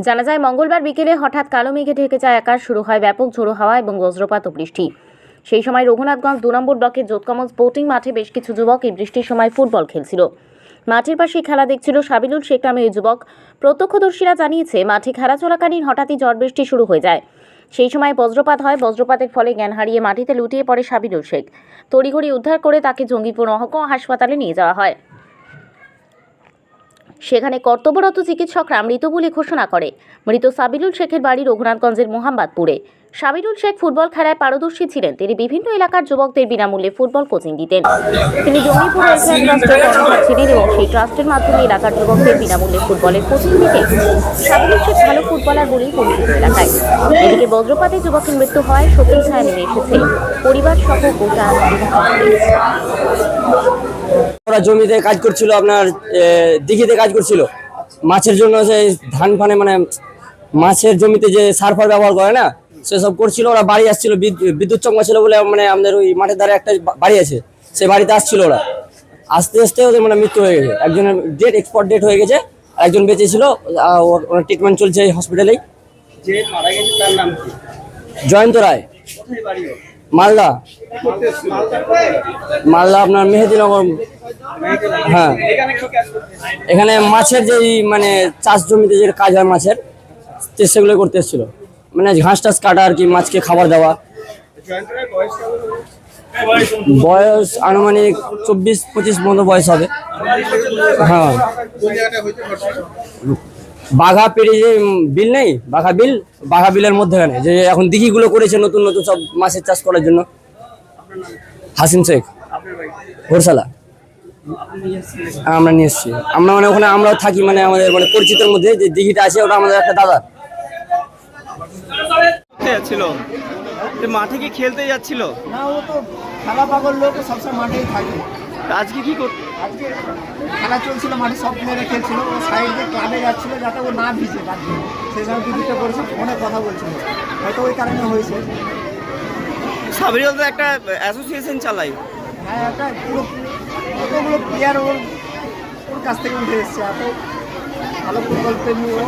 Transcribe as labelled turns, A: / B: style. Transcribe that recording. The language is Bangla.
A: জানা যায় মঙ্গলবার বিকেলে হঠাৎ কালো মেঘে ঢেকে যায় আকাশ, শুরু হয় ব্যাপক ঝোড়ো হাওয়া এবং বজ্রপাত ও বৃষ্টি। সেই সময় রঘুনাথগঞ্জ ২ নম্বর ব্লকের যোতকমল স্পোর্টিং মাঠে বেশ কিছু যুবক এই বৃষ্টির সময় ফুটবল খেলছিল। মাঠের পাশেই খেলা দেখছিল সাবিলুল শেখ নামে ওই যুবক। প্রত্যক্ষদর্শীরা জানিয়েছে, মাঠে খেলা চলাকালীন হঠাৎই ঝড় বৃষ্টি শুরু হয়ে যায়। সেই সময় বজ্রপাত হয়। বজ্রপাতের ফলে জ্ঞান হারিয়ে মাটিতে লুটিয়ে পড়ে সাবিলুল শেখ। তড়িঘড়ি উদ্ধার করে তাকে জঙ্গিপুর মহকুমা হাসপাতালে নিয়ে যাওয়া হয়। সেখানে কর্তব্যরত চিকিৎসকরা মৃত বলে ঘোষণা করে। মৃত সাবিলুল শেখের বাড়ি রঘুনাথগঞ্জের মোহাম্মদপুরে। সাবিলুল শেখ ফুটবল খেলায় পারদর্শী ছিলেন। তিনি বিভিন্ন এলাকার যুবকদের বিনামূল্যে ফুটবল কোচিং দিতেন। তিনি জঙ্গিপুর ওয়েলফেয়ার ট্রাস্টের কর্ণধার ছিলেন এবং সেই ট্রাস্টের মাধ্যমে এলাকার যুবকদের বিনামূল্যে ফুটবলের কোচিং দিতে সাবিলুল শেখ ভালো ফুটবলার বলেই পরিচিত এলাকায়। এদিকে বজ্রপাতে যুবকের মৃত্যু হয়। শোকের ছায়া নেমে এসেছে পরিবার সহ গোটা
B: ওরা জমিতে কাজ করছিল, আপনার দিঘিতে কাজ করছিল মাছের জন্য। যে ধান ফানে মানে মাছের জমিতে যে সার ফার ব্যবহার করে না, সেসব করছিল। ওরা বাড়ি আসছিল, বিদ্যুৎ চমকা ছিল বলে, মানে আমাদের ওই মাঠের ধারে একটা বাড়ি আছে, সেই বাড়িতে আসছিল। ওরা আস্তে আস্তে ওদের মানে মৃত্যু হয়ে গেছে। একজনের ডেট এক্সপায়ার ডেট হয়ে গেছে, আর একজন বেঁচে ছিল। ওর ট্রিটমেন্ট চলছে এই হসপিটালেই।
C: যে মারা গেছে তার নাম কি?
B: জয়ন্ত রায়,
C: কোথায় বাড়ি ওর?
B: মালদা। মালদা আপনার মেহেদিনগর। হ্যাঁ, এখানে মাছের যে মানে চাষ জমিতে যে কাজ হয় মাছের, সেগুলো করতে এসেছিল। মানে ঘাস টাস কাটা আর কি, মাছকে খাবার দেওয়া। বয়স আনুমানিক 24-25 মতো বয়স হবে। হ্যাঁ, বাঘা পেড়ে যে বিল নেই, বাঘা বিলের মধ্যেখানে যে এখন দিঘিগুলো করেছে নতুন নতুন সব মাছের চাষ করার জন্য। হাসিম শেখ, ঘোরসালা। আমরা নিয়ে এসেছি। আমরা মানে ওখানে আমরাও থাকি, মানে আমাদের মানে পরিচিতের মধ্যে যে দিঘিটা আছে, ওটা আমাদের একটা দাদা।
C: ছিল মাঠে কি খেলতে যাচ্ছিল?
D: না, ও তো খেলা পাগল লোক, সবসময় মাঠেই থাকে।
C: আজকে কি করতে?
D: আজকে খেলা চলছিল মাঠে, সব প্লেয়ারে খেলছিল। ও সাইড দিয়ে ক্লাবে যাচ্ছিল যাতে ও না ভিজে, তার জন্য সেই সময় দিদিটা করেছে, ফোনে কথা বলছিল, হয়তো ওই কারণে হয়েছে।
C: সাবিরুল তো একটা অ্যাসোসিয়েশন চালাই।
D: হ্যাঁ, একটা পুরো কতগুলো প্লেয়ার ওর কাছ থেকে উঠে এসছে। এত ভালো ফুটবল প্রেমী ও।